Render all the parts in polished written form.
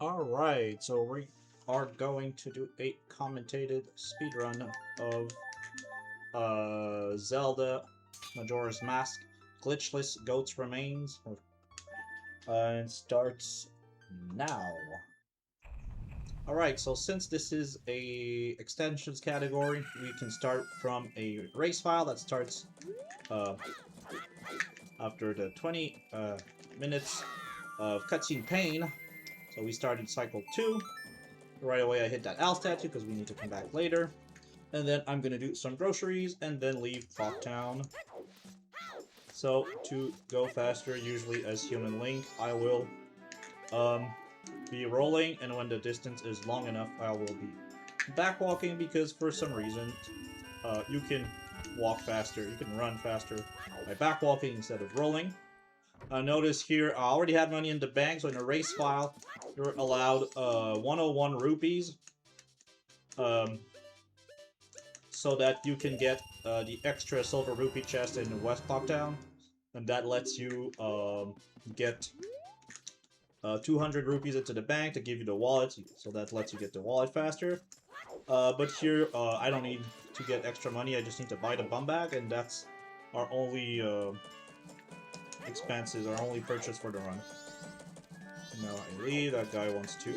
Alright, so we are going to do a commentated speedrun of Zelda Majora's Mask Glitchless Goat's Remains. It starts now. Alright, so since this is a extensions category, we can start from a race file that starts uh, after the 20 minutes of cutscene pain. So we started cycle 2. Right away I hit that L statue because we need to come back later. And then I'm gonna do some groceries and then leave Town. So to go faster, usually as Human Link, I will be rolling, and when the distance is long enough, I will be backwalking because for some reason you can walk faster, you can run faster by backwalking instead of rolling. Notice here, I already had money in the bank, so in a race file, you're allowed 101 rupees. So that you can get the extra silver rupee chest in West Town, and that lets you get 200 rupees into the bank to give you the wallet, so that lets you get the wallet faster. But here, I don't need to get extra money, I just need to buy the bum bag, and that's our only expenses, our only purchase for the run. Now I leave, that guy wants to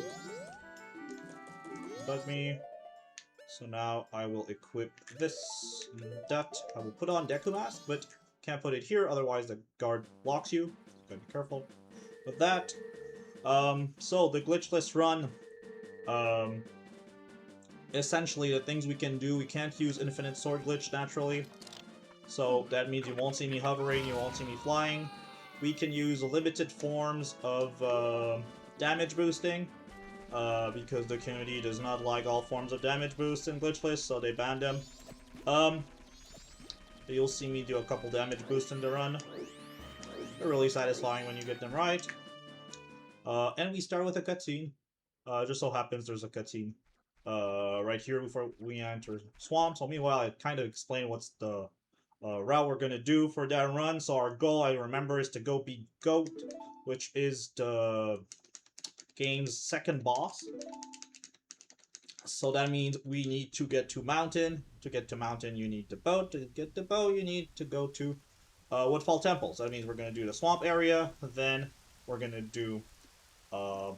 bug me. So now I will equip this, that. I will put on Deku Mask, but can't put it here, otherwise the guard blocks you. Gotta be careful with that. So the glitchless run, essentially the things we can do, we can't use infinite sword glitch naturally. So that means you won't see me hovering, you won't see me flying. We can use limited forms of damage boosting. Because the community does not like all forms of damage boost in Glitchless, so they banned them. You'll see me do a couple damage boosts in the run. They're really satisfying when you get them right. And we start with a cutscene. Just so happens there's a cutscene right here before we enter Swamp. So meanwhile, I kind of explain what's the route we're gonna do for that run. So our goal, I remember, is to go beat Goht, which is the game's second boss. So that means we need to get to Mountain. To get to Mountain, you need the bow. To get the bow, you need to go to Woodfall Temple. So that means we're going to do the swamp area. Then we're going to do the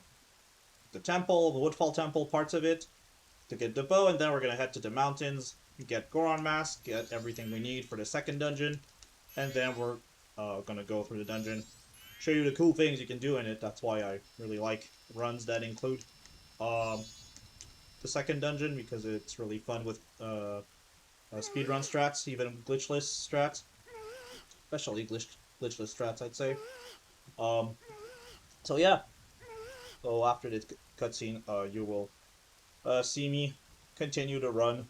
temple, the Woodfall Temple, parts of it, to get the bow. And then we're going to head to the mountains, get Goron Mask, get everything we need for the second dungeon. And then we're going to go through the dungeon, show you the cool things you can do in it. That's why I really like runs that include the second dungeon, because it's really fun with speedrun strats, even glitchless strats, especially glitchless strats, I'd say. So yeah, so after this cutscene, you will see me continue to run.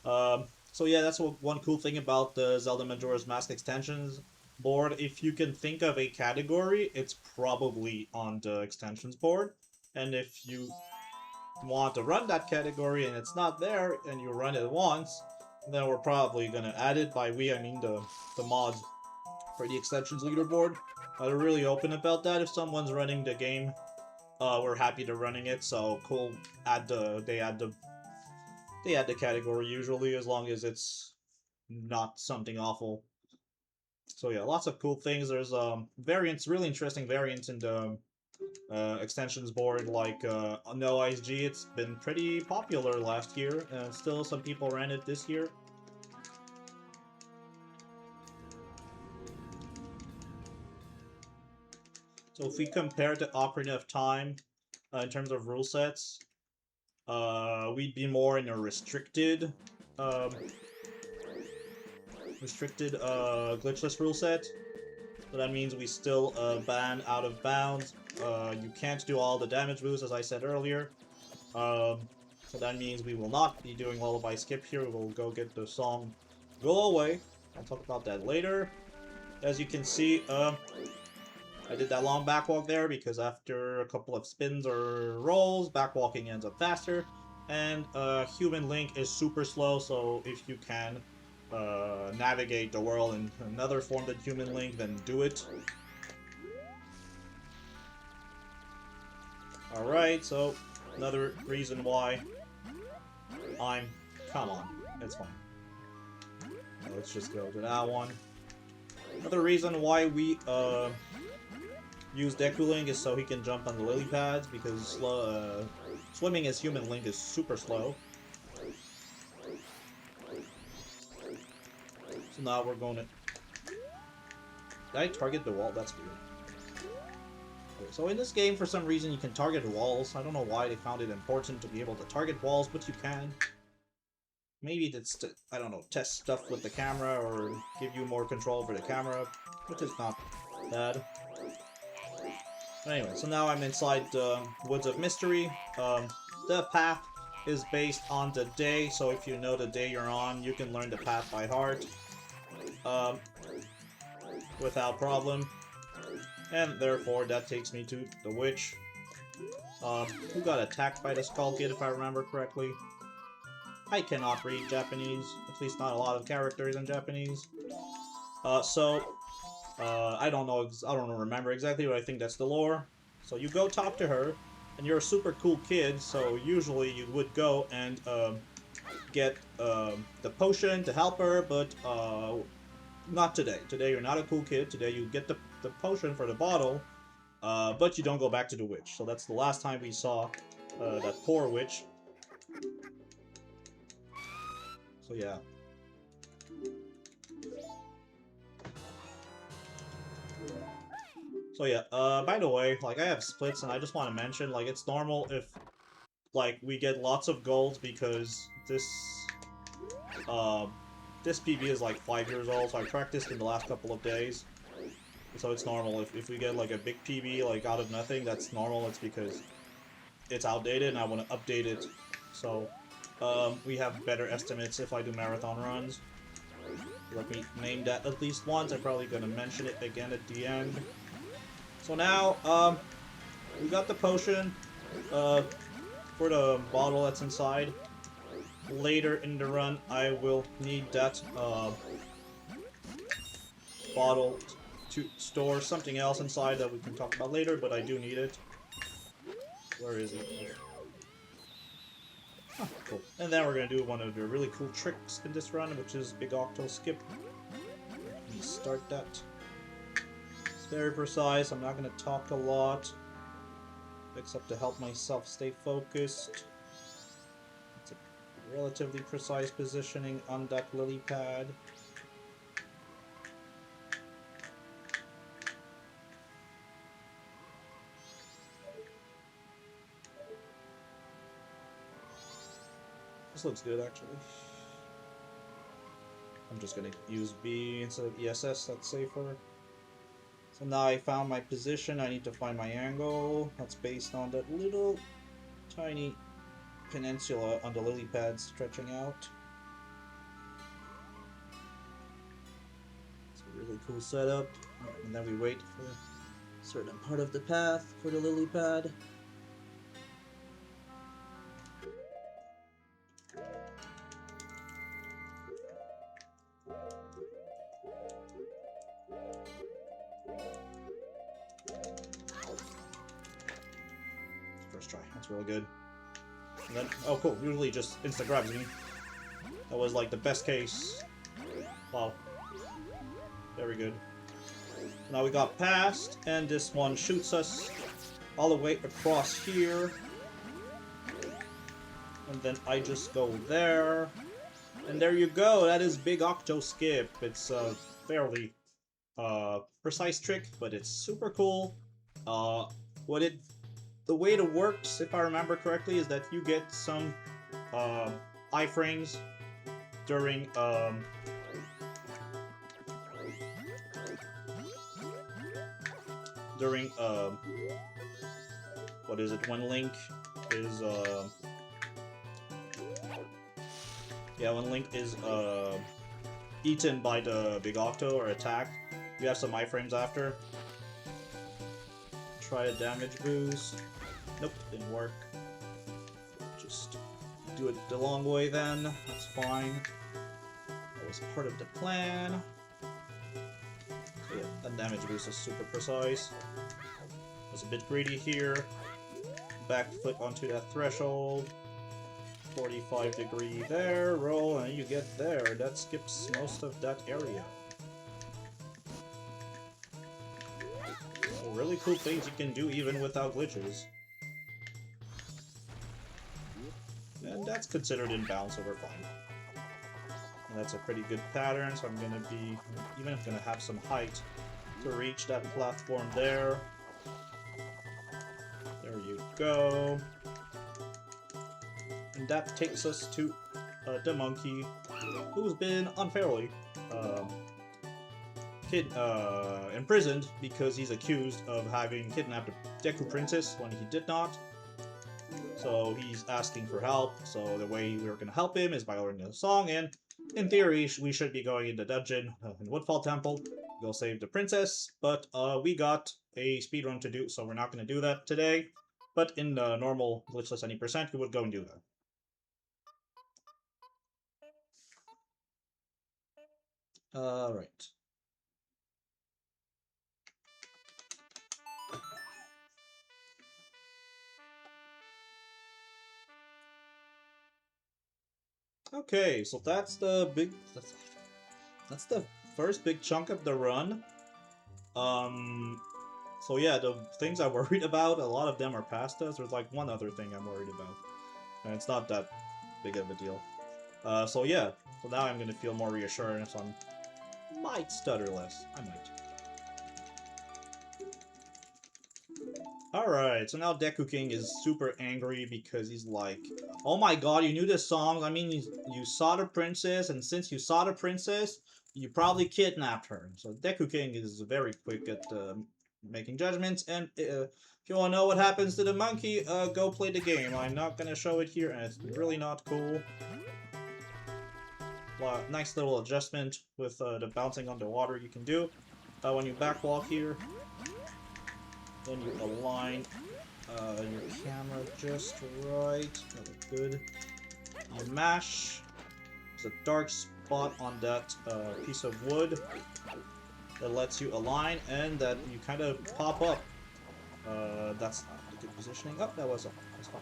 So yeah, that's one cool thing about the Zelda Majora's Mask extensions board. If you can think of a category, it's probably on the extensions board. And if you want to run that category and it's not there and you run it once, then we're probably gonna add it. By we, I mean the mods for the extensions leaderboard. They're really open about that. If someone's running the game, we're happy to running it. So cool. They add the category usually, as long as it's not something awful. So yeah, lots of cool things. There's variants, really interesting variants in the extensions board, like No Ice G. It's been pretty popular last year, and still some people ran it this year. So if we compare to Ocarina of Time in terms of rule sets, we'd be more in a restricted glitchless rule set. So that means we still ban out of bounds. You can't do all the damage boosts, as I said earlier. So that means we will not be doing Lullaby Skip here. We will go get the song Go Away. I'll talk about that later. As you can see, I did that long backwalk there because after a couple of spins or rolls, backwalking ends up faster. And Human Link is super slow, so if you can navigate the world in another form than Human Link, then do it. Alright, so another reason why I'm... Come on, it's fine. Let's just go to that one. Another reason why we use Deku Link is so he can jump on the lily pads, because swimming as human Link is super slow. So now we're going to... Did I target the wall? That's weird. Okay, so in this game, for some reason, you can target walls. I don't know why they found it important to be able to target walls, but you can. Maybe it's to, I don't know, test stuff with the camera or give you more control over the camera, which is not bad. But anyway, so now I'm inside the Woods of Mystery. The path is based on the day, so if you know the day you're on, you can learn the path by heart. Without problem. And therefore, that takes me to the witch. Who got attacked by the Skull Kid, if I remember correctly. I cannot read Japanese, at least not a lot of characters in Japanese. I don't remember exactly, but I think that's the lore. So you go talk to her, and you're a super cool kid, so usually you would go and get the potion to help her, but not today. Today you're not a cool kid. Today you get the potion for the bottle, but you don't go back to the witch. So that's the last time we saw that poor witch. So yeah. So yeah, by the way, like, I have splits, and I just want to mention, like, it's normal if, like, we get lots of golds, because this PB is like 5 years old, so I practiced in the last couple of days. So it's normal. If we get like a big PB like out of nothing, that's normal. It's because it's outdated and I want to update it. So we have better estimates if I do marathon runs. Let me name that at least once. I'm probably going to mention it again at the end. So now, we got the potion for the bottle that's inside. Later in the run, I will need that bottle to store something else inside that we can talk about later, but I do need it. Where is it? Oh, cool. And then we're going to do one of the really cool tricks in this run, which is Big Octo Skip. Let me start that. It's very precise. I'm not going to talk a lot, except to help myself stay focused. It's a relatively precise positioning on that lily pad. This looks good, actually. I'm just gonna use B instead of ESS, that's safer. So now I found my position, I need to find my angle. That's based on that little tiny peninsula on the lily pad stretching out. It's a really cool setup. And then we wait for a certain part of the path for the lily pad. First try, that's really good. And then, oh cool, usually just insta-grabs me. That was like the best case. Wow. Very good. Now we got past, and this one shoots us all the way across here. And then I just go there. And there you go, that is Big Octo Skip. It's a fairly precise trick, but it's super cool. The way it works, if I remember correctly, is that you get some iframes during what is it, when Link is when Link is eaten by the Big Octo or attacked. You have some iframes after. Try a damage boost. Nope, didn't work. Just do it the long way then. That's fine. That was part of the plan. So yeah, that damage boost is super precise. Was a bit greedy here. back foot onto that threshold. 45-degree there, roll, and you get there. That skips most of that area. So really cool things you can do even without glitches. And that's considered inbound, so we're fine. And that's a pretty good pattern, so I'm gonna be... even if I'm gonna have some height to reach that platform there. There you go. And that takes us to the monkey, who's been unfairly imprisoned because he's accused of having kidnapped the Deku Princess when he did not. So he's asking for help, so the way we're going to help him is by learning a song, and in theory we should be going in the dungeon in Woodfall Temple, go save the princess, but we got a speedrun to do, so we're not going to do that today. But in the normal Glitchless any percent, we would go and do that. Alright. Okay, so that's the big... That's the first big chunk of the run. So yeah, the things I'm worried about, a lot of them are past us. There's like one other thing I'm worried about. And it's not that big of a deal. So yeah, so now I'm gonna feel more reassurance on... might stutter less. I might. Alright, so now Deku King is super angry because he's like, oh my god, you knew this song? I mean, you saw the princess, and since you saw the princess, you probably kidnapped her. So Deku King is very quick at making judgments, and if you want to know what happens to the monkey, go play the game. I'm not gonna show it here, and it's really not cool. Well, nice little adjustment with the bouncing underwater you can do. When you backwalk here, then you align your camera just right. That looks good. You mash. There's a dark spot on that piece of wood that lets you align, and that you kind of pop up. That's not a good positioning. Oh, that's fine.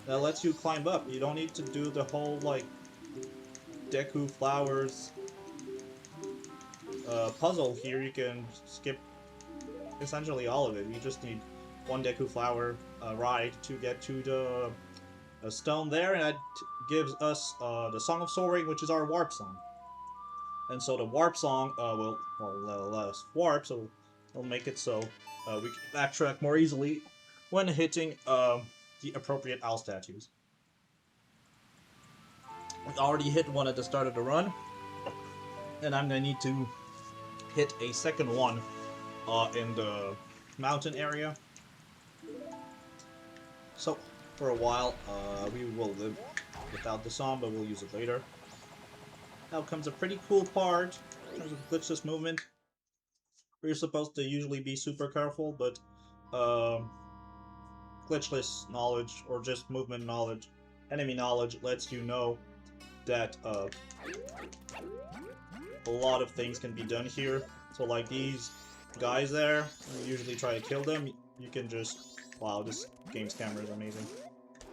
That lets you climb up. You don't need to do the whole, like, Deku Flowers puzzle here. You can skip essentially all of it. You just need one Deku Flower ride to get to the stone there, and that gives us the Song of Soaring, which is our warp song. And so the warp song will let us warp, so it'll make it so we can backtrack more easily when hitting the appropriate owl statues. We already hit one at the start of the run, and I'm gonna need to hit a second one in the mountain area. So for a while we will live without the song, but we'll use it later. Now comes a pretty cool part in terms of glitchless movement. We're supposed to usually be super careful, but glitchless knowledge, or just movement knowledge, enemy knowledge, lets you know that a lot of things can be done here. So like these guys there, you usually try to kill them, you can just... wow, this game's camera is amazing.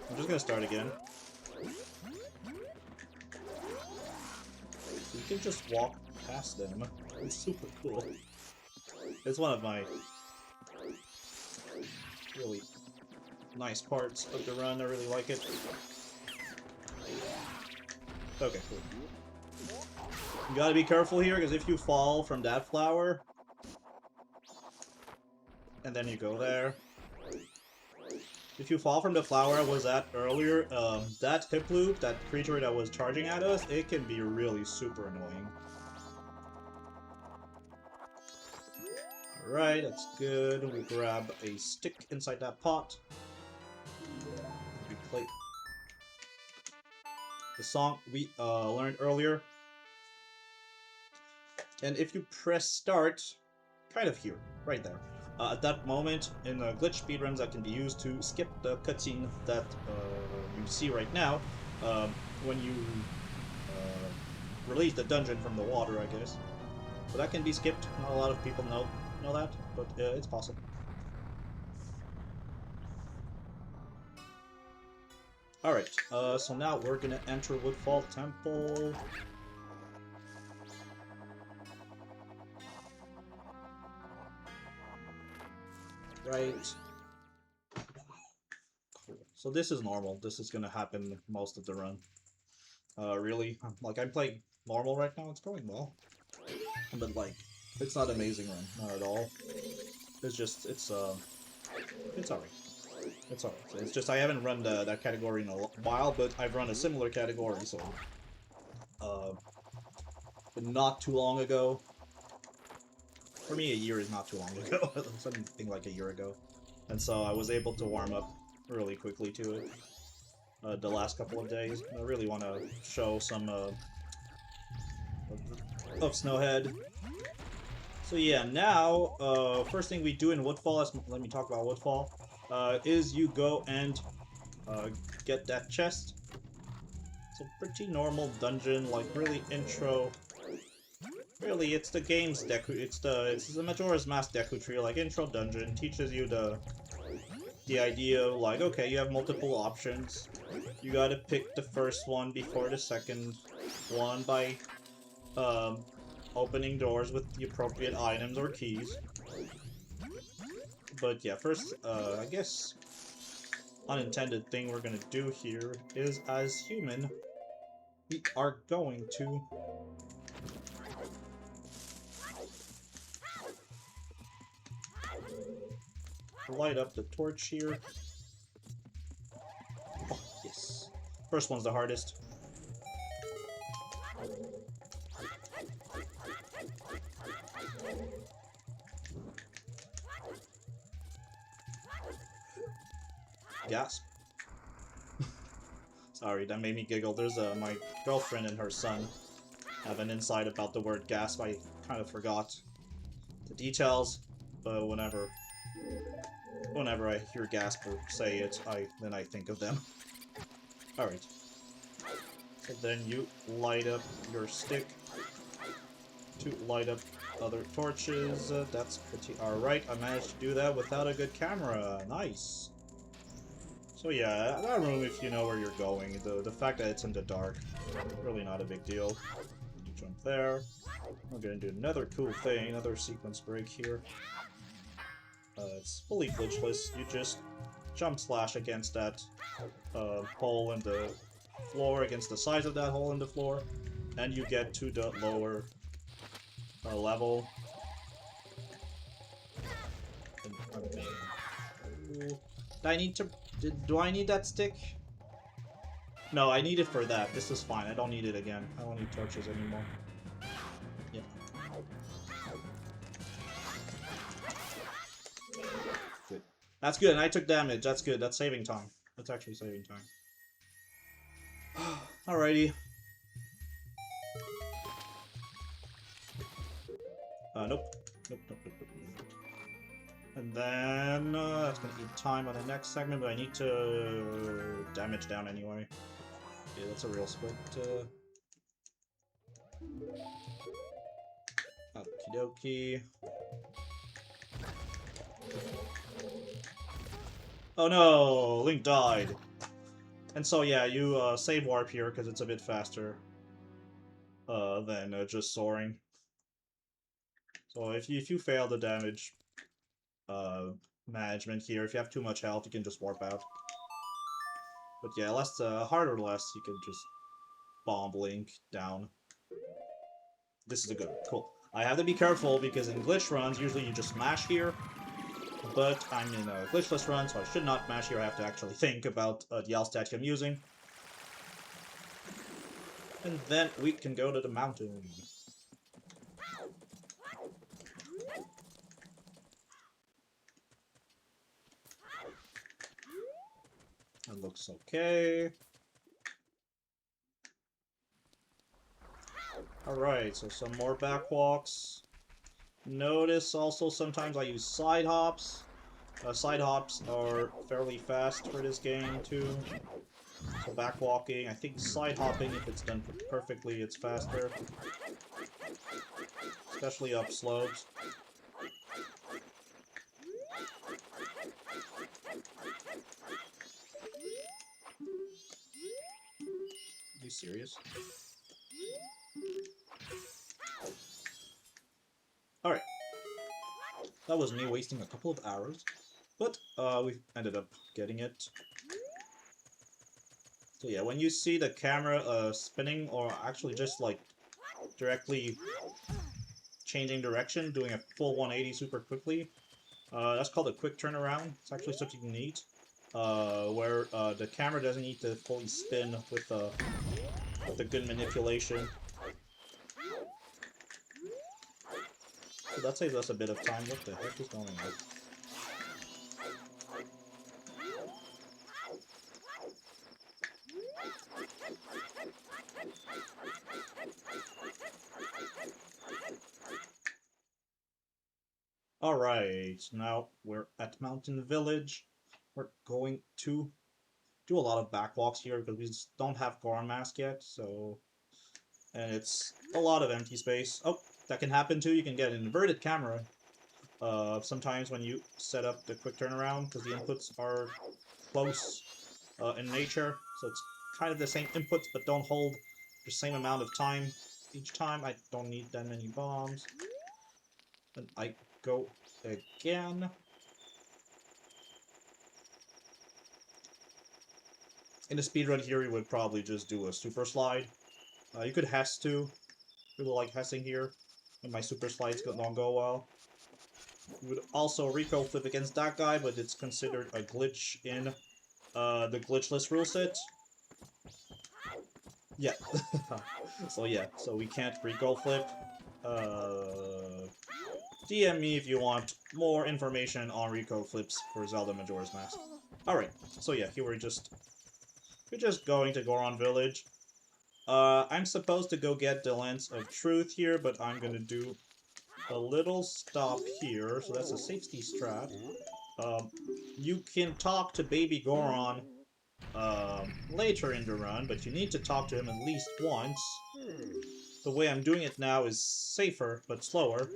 I'm just gonna start again. So you can just walk past them. It's super cool. It's one of my really nice parts of the run. I really like it. Okay, cool. You gotta be careful here, because if you fall from that flower, and then you go there, if you fall from the flower I was at earlier, that hip loop, that creature that was charging at us, it can be really super annoying. Alright, that's good. We'll grab a stick inside that pot. We play the song we learned earlier. And if you press start, kind of here, right there, at that moment in glitch speedruns that can be used to skip the cutscene that you see right now, when you release the dungeon from the water, I guess. But that can be skipped. Not a lot of people know that, but it's possible. Alright, so now we're gonna enter Woodfall Temple. Right. Cool. So this is normal. This is gonna happen most of the run. Really? Like, I'm playing normal right now, it's going well. But, like, it's not amazing run. Not at all. It's just, it's alright. It's alright. It's just I haven't run that category in a while, but I've run a similar category, so... but not too long ago. For me, a year is not too long ago. Something like a year ago. And so I was able to warm up really quickly to it. The last couple of days. I really want to show some of Snowhead. So yeah, now, first thing we do in Woodfall, let me talk about Woodfall, is you go and get that chest. It's a pretty normal dungeon, like really intro. Really, it's the game's Deku. It's the Majora's Mask Deku tree, like intro dungeon, teaches you the idea of like, okay, you have multiple options. You gotta pick the first one before the second one by opening doors with the appropriate items or keys. But yeah, first, I guess unintended thing we're gonna do here is, as human, we are going to light up the torch here. Oh, yes. First one's the hardest. Gasp. Sorry, that made me giggle. There's my girlfriend and her son have an insight about the word gasp. I kind of forgot the details, but whenever I hear gasp or say it, then I think of them. Alright. So then you light up your stick to light up other torches. That's pretty alright. I managed to do that without a good camera. Nice. So yeah, that room, if you know where you're going, the fact that it's in the dark, really not a big deal. You jump there. We're gonna do another cool thing, another sequence break here. It's fully glitchless. You just jump slash against that hole in the floor, against the sides of that hole in the floor, and you get to the lower level. Do I need that stick? No, I need it for that. This is fine. I don't need it again. I don't need torches anymore. Yeah. Good. That's good, and I took damage. That's good. That's saving time. That's actually saving time. Alrighty. Nope. And then, that's gonna eat time on the next segment, but I need to damage down anyway. Yeah, that's a real split. Okie dokie. Oh no! Link died! And so yeah, you save warp here because it's a bit faster than just soaring. So if you fail the damage management here, if you have too much health, you can just warp out. But yeah, hard or less, you can just bomb Link down. This is a good one. Cool. I have to be careful because in glitch runs, usually you just mash here. But I'm in a glitchless run, so I should not mash here. I have to actually think about the L statue I'm using. And then we can go to the mountain. That looks okay. Alright, so some more backwalks. Notice also sometimes I use side hops. Side hops are fairly fast for this game too. So backwalking, I think side hopping, if it's done perfectly, it's faster. Especially up slopes. serious? Alright. That was me wasting a couple of hours. But we ended up getting it. So yeah, when you see the camera spinning, or actually just like directly changing direction, doing a full 180 super quickly, that's called a quick turnaround. It's actually something neat, where the camera doesn't need to fully spin with the good manipulation. So that saves us a bit of time. What the heck is going on? Alright, now we're at Mountain Village. We're going to do a lot of backwalks here because we just don't have Goron Mask yet, so... And it's a lot of empty space. Oh, that can happen too. You can get an inverted camera sometimes when you set up the quick turnaround, because the inputs are close in nature, so it's kind of the same inputs but don't hold the same amount of time each time. I don't need that many bombs. And I go again. In a speedrun here, you would probably just do a super slide. You could Hess too. Really like Hessing here, and my super slides don't go well. You would also recoil flip against that guy, but it's considered a glitch in the Glitchless rule set. Yeah. So yeah, so we can't recoil flip. DM me if you want more information on recoil flips for Zelda Majora's Mask. Alright, so yeah, here we're just going to Goron Village. I'm supposed to go get the Lens of Truth here, but I'm gonna do a little stop here, so that's a safety strat. You can talk to Baby Goron later in the run, but you need to talk to him at least once. The way I'm doing it now is safer, but slower.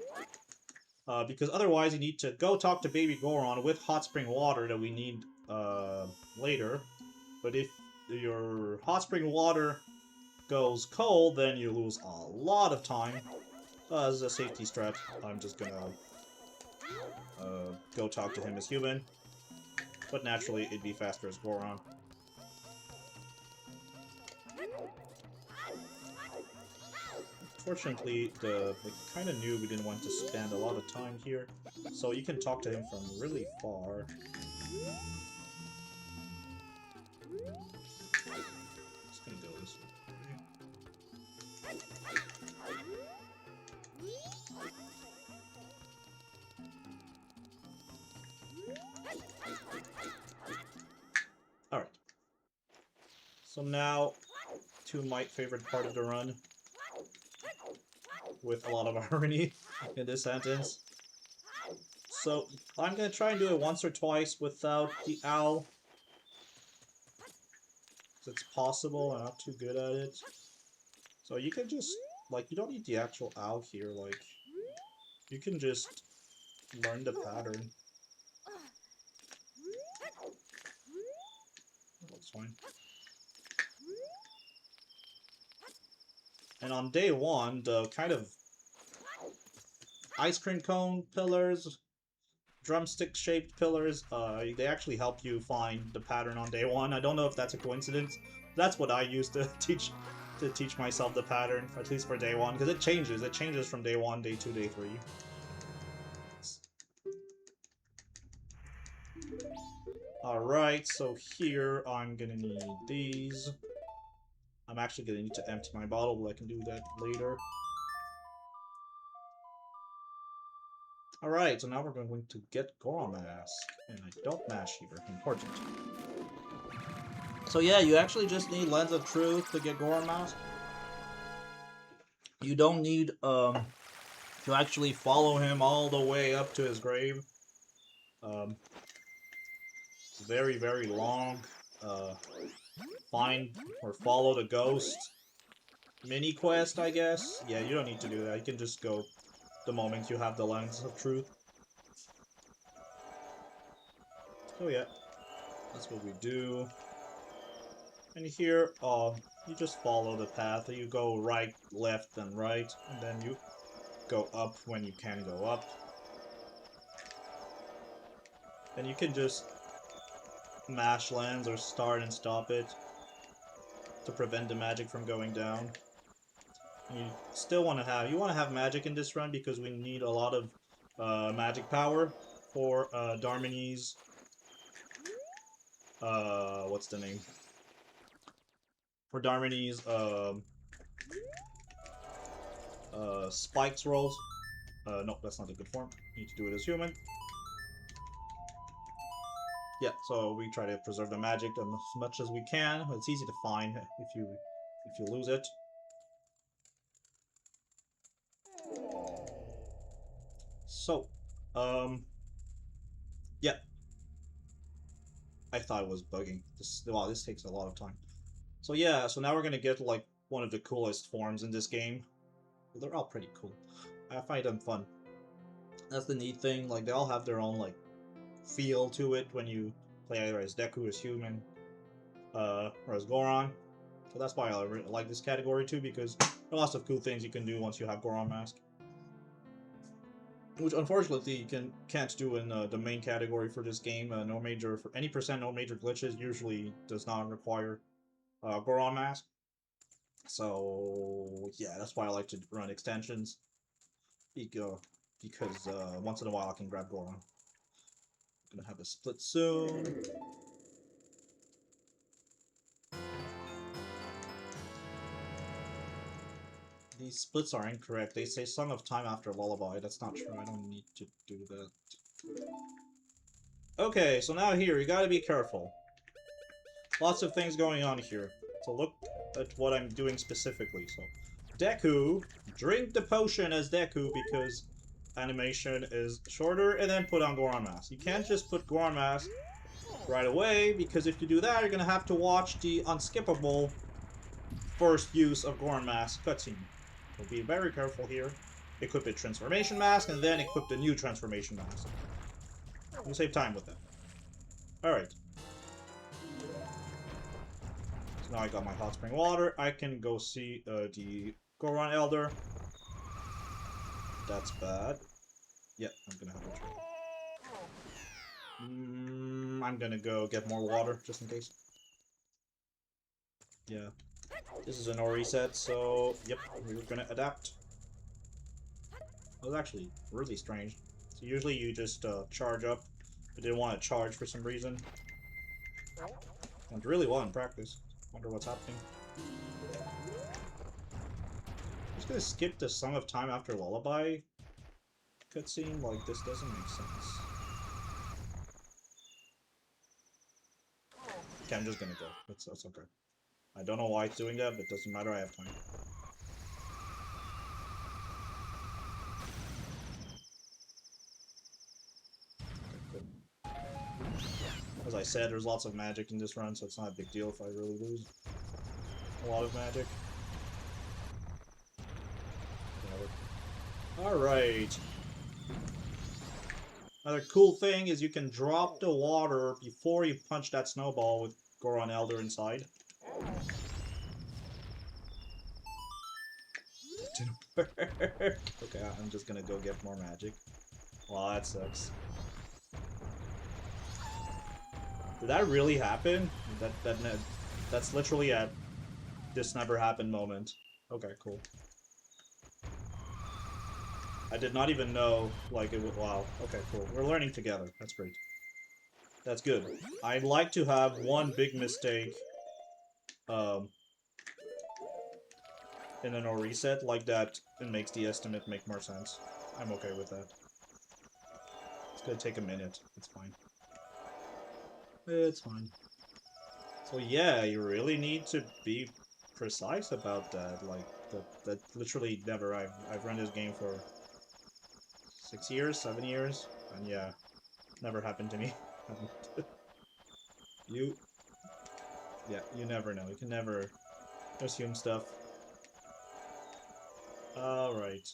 Because otherwise you need to go talk to Baby Goron with hot spring water that we need later. But if your hot spring water goes cold, then you lose a lot of time. As a safety strat, I'm just gonna go talk to him as human. But naturally, it'd be faster as Goron. Fortunately, we kind of knew we didn't want to spend a lot of time here, so you can talk to him from really far. Just gonna go this way. Alright. So now, to my favorite part of the run, with a lot of irony in this sentence. So, I'm gonna try and do it once or twice without the owl. It's possible, I'm not too good at it. So you can just, like, you don't need the actual owl here, like, you can just learn the pattern. That's fine. And on day one, the kind of ice cream cone pillars, drumstick-shaped pillars, they actually help you find the pattern on day one. I don't know if that's a coincidence. That's what I use to teach myself the pattern, at least for day one, because it changes. It changes from day 1, day 2, day 3. Alright, so here I'm gonna need these. I'm actually gonna need to empty my bottle, but I can do that later. Alright, so now we're going to get Goron Mask. And I don't mash here. Important. So yeah, you actually just need Lens of Truth to get Goron Mask. You don't need to actually follow him all the way up to his grave. It's very, very long. Find or follow the ghost mini quest, I guess. Yeah, you don't need to do that. You can just go the moment you have the Lens of Truth. So yeah, that's what we do. And here, you just follow the path. You go right, left, and right, and then you go up when you can go up. And you can just mash lands or start and stop it to prevent the magic from going down. And you still want to have magic in this run because we need a lot of magic power for Darmani's what's the name? For Darmani's spikes rolls. No, that's not a good form. Need to do it as human. Yeah, so we try to preserve the magic as much as we can. It's easy to find if you lose it. So, yeah, I thought it was bugging. This takes a lot of time. So yeah, so now we're gonna get like one of the coolest forms in this game. They're all pretty cool. I find them fun. That's the neat thing. Like they all have their own like feel to it when you play either as Deku, as human, or as Goron. So that's why I really like this category too, because there are lots of cool things you can do once you have Goron Mask. Which unfortunately you can't do in the main category for this game. No major for any percent, no major glitches usually does not require Goron Mask. So yeah, that's why I like to run extensions. Because once in a while I can grab Goron. I'm gonna have a split soon. These splits are incorrect. They say Song of Time after Lullaby. That's not true. I don't need to do that. Okay, so now here, you gotta be careful. Lots of things going on here. So look at what I'm doing specifically. So, Deku, drink the potion as Deku because animation is shorter, and then put on Goron Mask. You can't just put Goron Mask right away, because if you do that, you're gonna have to watch the unskippable first use of Goron Mask cutscene. So be very careful here. Equip a transformation mask, and then equip the new transformation mask. You save time with that. Alright. So now I got my hot spring water. I can go see the Goron Elder. That's bad. Yeah, I'm gonna have a trade. I'm gonna go get more water, just in case. Yeah. This is a no reset, so yep, we're gonna adapt. That was actually really strange. So usually you just charge up. I didn't want to charge for some reason. Went really well in practice. Wonder what's happening. I'm just gonna skip the Song of Time after Lullaby cutscene. Like, this doesn't make sense. Okay, I'm just gonna go. That's okay. I don't know why it's doing that, but it doesn't matter, I have time. Okay, cool. As I said, there's lots of magic in this run, so it's not a big deal if I really lose a lot of magic. Alright. Another cool thing is you can drop the water before you punch that snowball with Goron Elder inside. That didn't work. Okay, I'm just gonna go get more magic. Wow, that sucks. Did that really happen? That's literally a this never happened moment. Okay, cool. I did not even know, like, it would. Wow. Okay, cool. We're learning together. That's great. That's good. I'd like to have one big mistake, in a no reset like that. It makes the estimate make more sense. I'm okay with that. It's gonna take a minute. It's fine. It's fine. So yeah, you really need to be precise about that. Like, that literally never. I've run this game for 6 years, 7 years, and yeah, never happened to me. you, yeah, you never know. You can never assume stuff. Alright.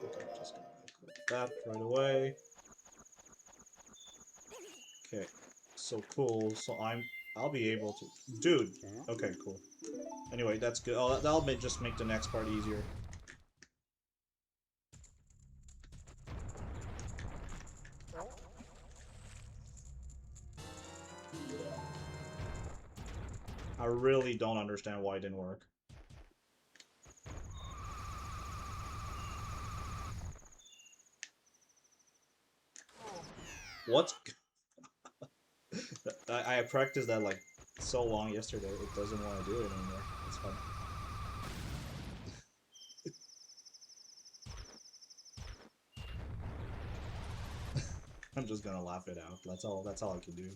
Okay, just gonna click that right away. Okay, so cool. So I'm I'll be able to. Dude! Okay, cool. Anyway, that's good. Oh, that'll just make the next part easier. I really don't understand why it didn't work. What? I practiced that like so long yesterday, it doesn't want to do it anymore. It's fun. I'm just gonna laugh it out. That's all I can do.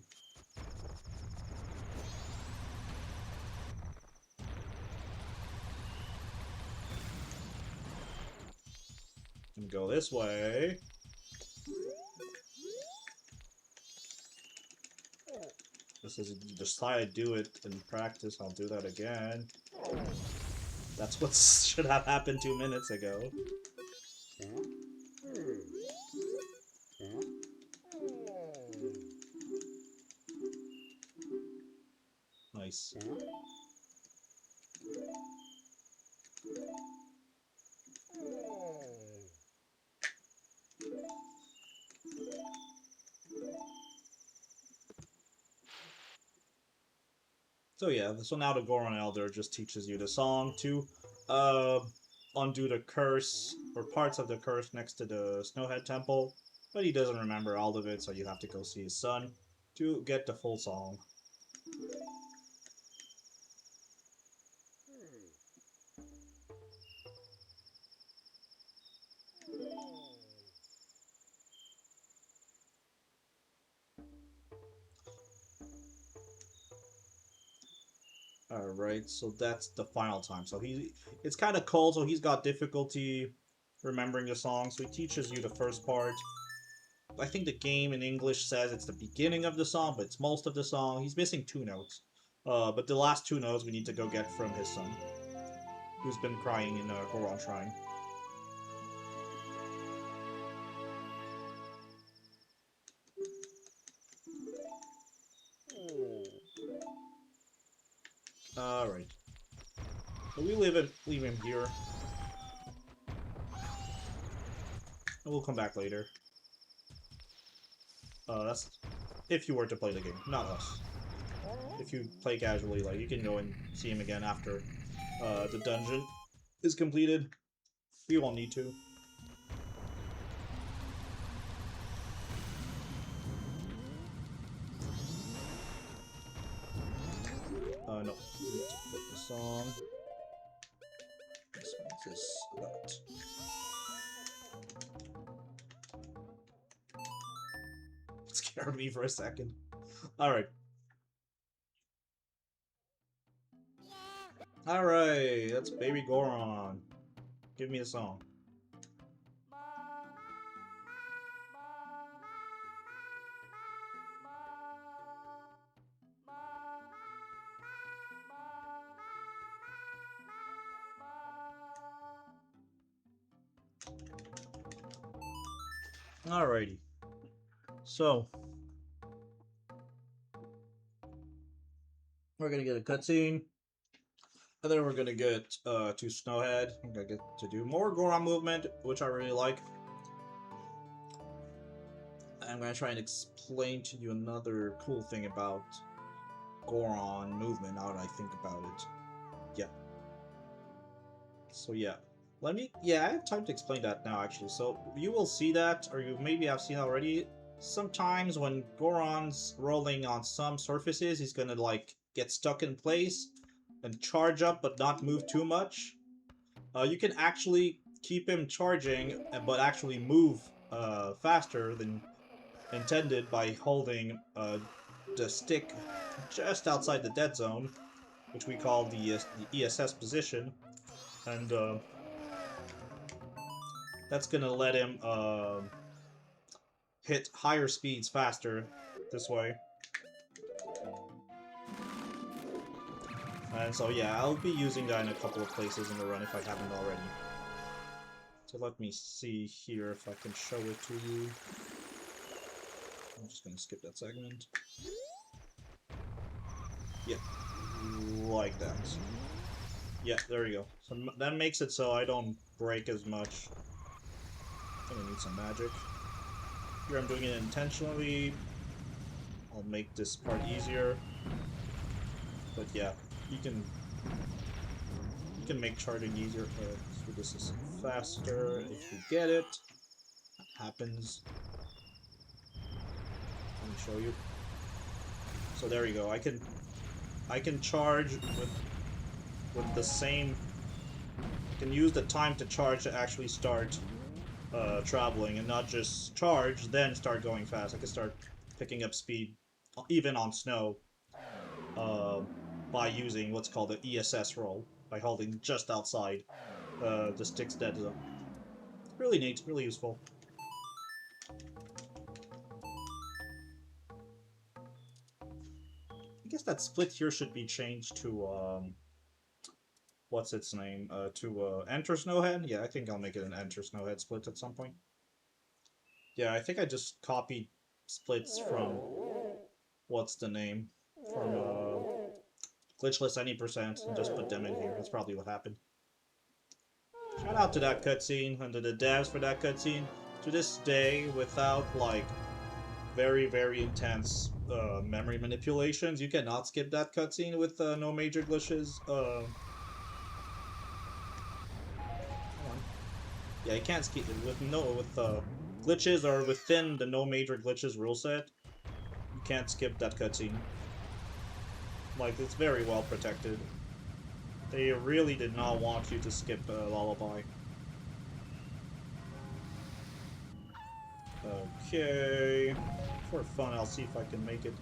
And go this way. This is just how I do it in practice. I'll do that again. That's what should have happened 2 minutes ago. Nice. So yeah, so now the Goron Elder just teaches you the song to uh, undo the curse, or parts of the curse next to the Snowhead Temple, but he doesn't remember all of it, so you have to go see his son to get the full song. Alright, so that's the final time. So it's kind of cold, so he's got difficulty remembering the song, so he teaches you the first part. I think the game in English says it's the beginning of the song, but it's most of the song. He's missing 2 notes. But the last 2 notes we need to go get from his son, who's been crying in Goron Shrine. Alright. So we leave him here. And we'll come back later. That's if you were to play the game, not us. If you play casually, like, you can go and see him again after the dungeon is completed. We won't need to. No. We need to put the song. This one's this note. It scared me for a second. Alright. Alright, that's Baby Goron. Give me a song. Alrighty. So, we're gonna get a cutscene. And then we're gonna get to Snowhead. I'm gonna get to do more Goron movement, which I really like. I'm gonna try and explain to you another cool thing about Goron movement now that I think about it. Yeah. So yeah. I have time to explain that now actually. So you will see that, or you maybe have seen already, sometimes when Goron's rolling on some surfaces, he's gonna like get stuck in place and charge up but not move too much. You can actually keep him charging, but actually move faster than intended by holding the stick just outside the dead zone, which we call the ESS position, and that's gonna let him hit higher speeds faster this way. And so yeah, I'll be using that in a couple of places in the run if I haven't already. So let me see here if I can show it to you. I'm just gonna skip that segment. Yeah, like that. Yeah, there you go. So that makes it so I don't break as much. I'm gonna need some magic. Here I'm doing it intentionally. I'll make this part easier. But yeah, you can make charting easier. So this is faster if you get it. That happens. Let me show you. So there you go. I can charge with the same. I can use the time to charge to actually start traveling, and not just charge then start going fast. I can start picking up speed even on snow uh, by using what's called the ESS roll by holding just outside the stick's dead zone. Really neat, really useful. I guess that split here should be changed to what's its name? To Enter Snowhead? Yeah, I think I'll make it an Enter Snowhead split at some point. Yeah, I think I just copied splits from what's the name? From Glitchless any percent and just put them in here. That's probably what happened. Shout out to that cutscene and to the devs for that cutscene. To this day, without like very, very intense memory manipulations, you cannot skip that cutscene with no major glitches. Yeah, you can't skip it with glitches or within the no major glitches rule set. You can't skip that cutscene. Like, it's very well protected. They really did not want you to skip Lullaby. Okay. For fun, I'll see if I can make it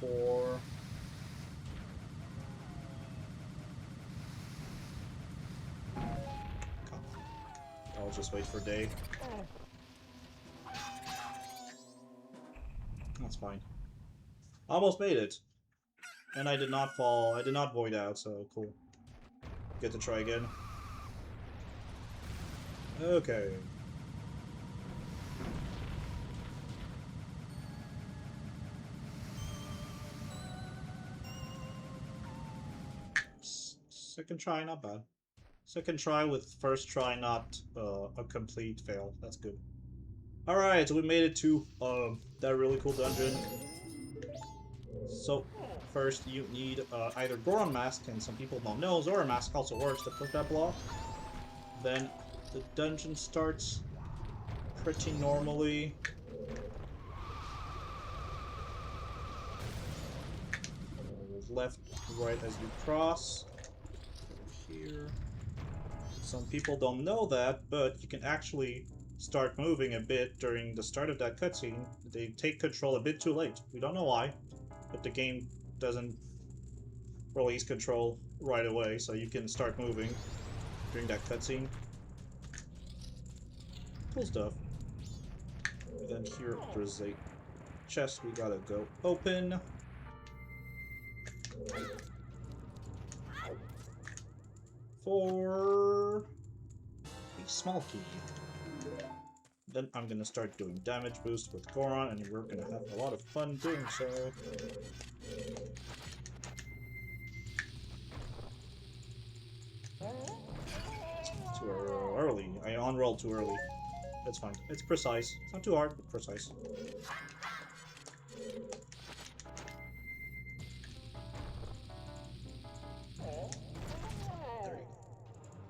before. I'll just wait for day. That's fine. Almost made it. And I did not fall. I did not void out, so cool. Get to try again. Okay. Second try, not bad. Second try with first try, not a complete fail. That's good. Alright, so we made it to that really cool dungeon. So, first you need either Goron Mask, and some people don't know, Zora Mask also works to push that block. Then the dungeon starts pretty normally. Left, right as you cross. Here. Some people don't know that, but you can actually start moving a bit during the start of that cutscene. They take control a bit too late. We don't know why, but the game doesn't release control right away, so you can start moving during that cutscene. Cool stuff. And then here there's a chest we gotta go open. For a small key. Then I'm gonna start doing damage boost with Goron, and we're gonna have a lot of fun doing so. Too early. I on-rolled too early. That's fine. It's precise. It's not too hard, but precise. There you go.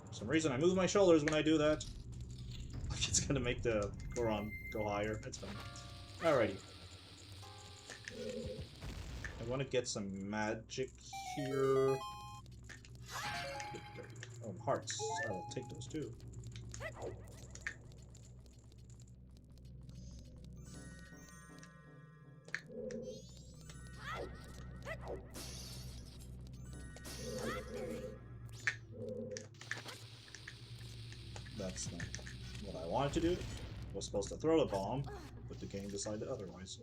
For some reason I move my shoulders when I do that. It's gonna make the Goron go higher. That's fine. Alrighty. I want to get some magic here. Oh, hearts. I'll take those too. That's not what I wanted to do. I was supposed to throw the bomb, but the game decided otherwise.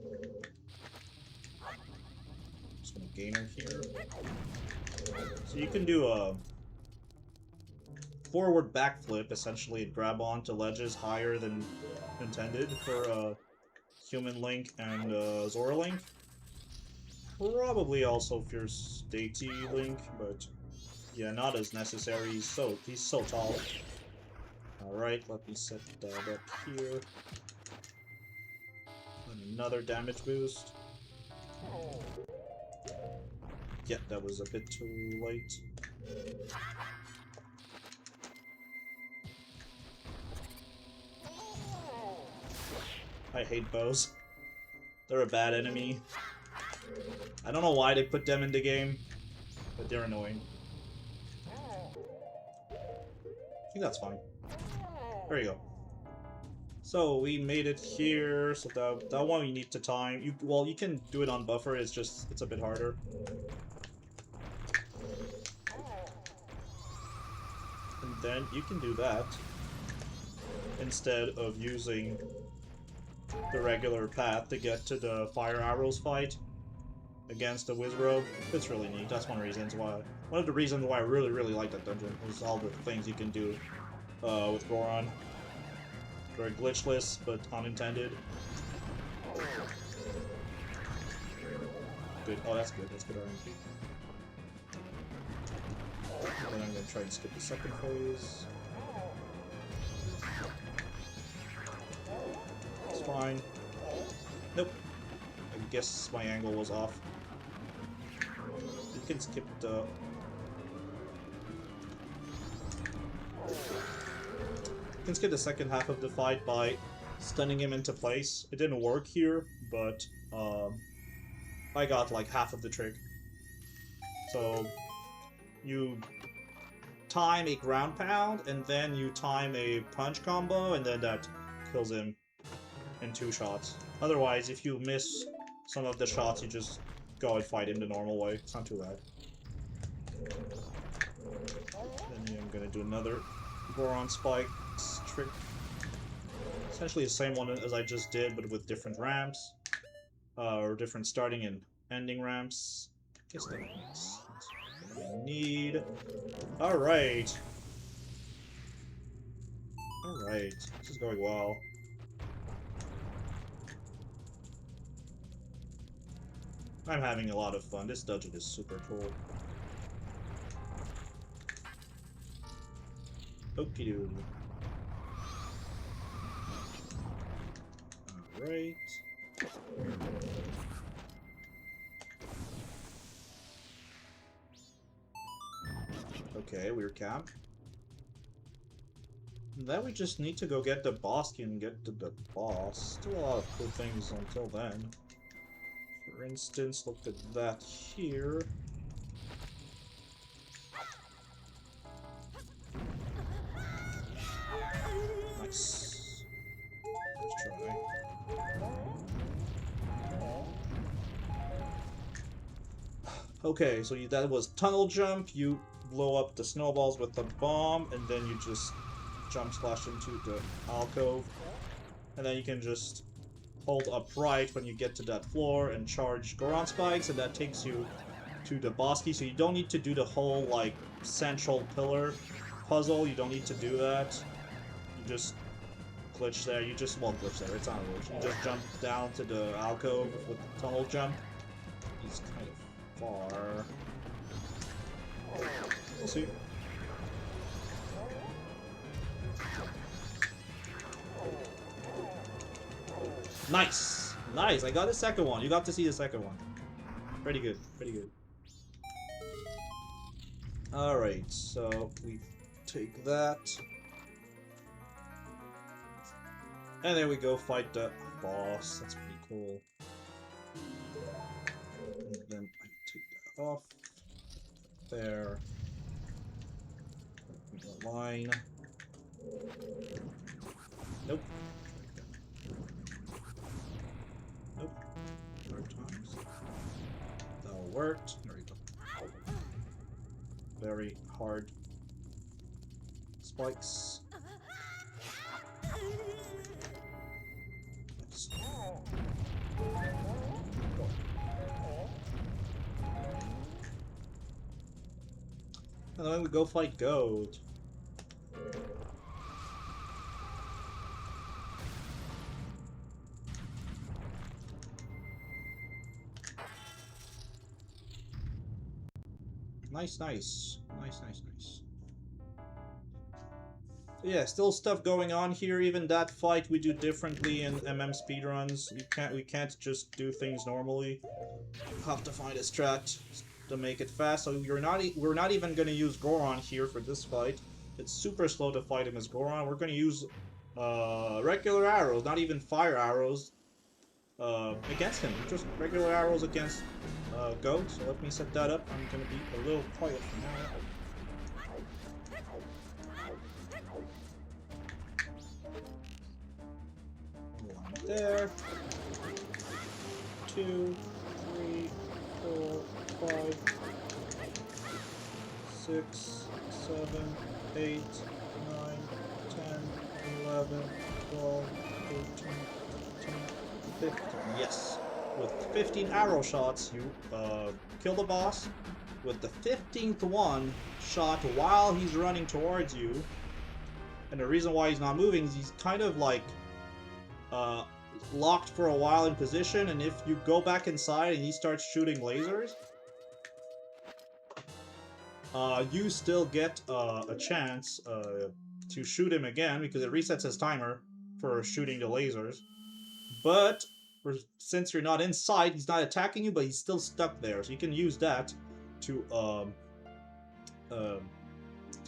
Just gonna gainer here. So you can do a forward backflip, essentially, and grab onto ledges higher than intended for Human Link and Zora Link. probably also Fierce Deity Link, but yeah, not as necessary. He's so tall. Alright, let me set that up here. Another damage boost. Yeah, that was a bit too late. I hate bows. They're a bad enemy. I don't know why they put them in the game, but they're annoying. I think that's fine. There you go. So we made it here. So that one we need to time. You can do it on buffer. It's a bit harder. And then you can do that instead of using the regular path to get to the Fire Arrows fight against the Wizrobe. It's really neat. That's one of the reasons why I really like that dungeon is all the things you can do with Goron. Very glitchless, but unintended. Good. Oh, that's good. That's good RNG. Then I'm gonna try and skip the second phase. It's fine. Nope. I guess my angle was off. You can skip the... You can skip the second half of the fight by stunning him into place. It didn't work here, but I got like half of the trick. So you time a ground pound, and then you time a punch combo, and then that kills him in 2 shots. Otherwise, if you miss some of the shots, you just go and fight him the normal way. It's not too bad. Then I'm gonna do another Goron Spikes trick. Essentially the same one as I just did, but with different ramps. Or different starting and ending ramps. Guess that's what we need. Alright. Alright. This is going well. I'm having a lot of fun. This dungeon is super cool. Okie doo. Alright. Okay, weird camp. Then we just need to go get the boss key and get to the boss. Still a lot of cool things until then. For instance, look at that here. Nice. Let's try. Okay, so that was tunnel jump. You blow up the snowballs with the bomb, and then you just jump slash into the alcove. And then you can just hold upright when you get to that floor and charge Goron Spikes, and that takes you to the boss key. So you don't need to do the whole, like, central pillar puzzle. You don't need to do that. You just glitch there. You just won't glitch there. It's not a glitch. You just jump down to the alcove with the tunnel jump. He's kind of far. We'll see. Nice! Nice! I got the second one. You got to see the second one. Pretty good. Pretty good. Alright, so we take that. And then we go fight the boss. That's pretty cool. And then I take that off. There. We go line. Nope. Nope. 4 times. That all worked. There we go. Very hard spikes. Nice. And then we go fight Goht. Nice, nice. Nice, nice, nice. Yeah, still stuff going on here. Even that fight we do differently in speedruns. We can't just do things normally. Have to find a strat to make it fast. So we're not even gonna use Goron here for this fight. It's super slow to fight him as Goron. We're gonna use regular arrows, not even fire arrows, against him. Just regular arrows against Goht. So let me set that up. I'm gonna be a little quiet for now. One there. 2, 3, 4, 5, 6, 7, 8, 9, 10, 11, 12, 13, 14, 15. Yes. With 15 arrow shots, you kill the boss. With the 15th one shot while he's running towards you. And the reason why he's not moving is he's kind of like locked for a while in position, and if you go back inside and he starts shooting lasers, you still get a chance to shoot him again because it resets his timer for shooting the lasers. But since you're not inside, he's not attacking you, but he's still stuck there. So you can use that to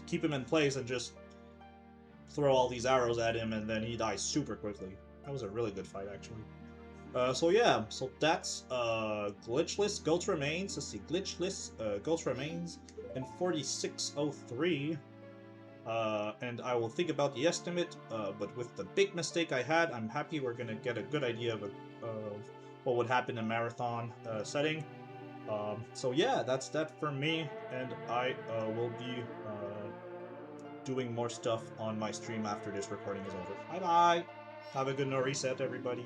keep him in place and just throw all these arrows at him, and then he dies super quickly. That was a really good fight, actually. So yeah, so that's Glitchless Goht Remains. Let's see, Glitchless Goht Remains in 4603. And I will think about the estimate, but with the big mistake I had, I'm happy we're gonna get a good idea of what would happen in marathon setting. So yeah, that's that for me, and I will be doing more stuff on my stream after this recording is over. Bye bye! Have a good no reset, everybody.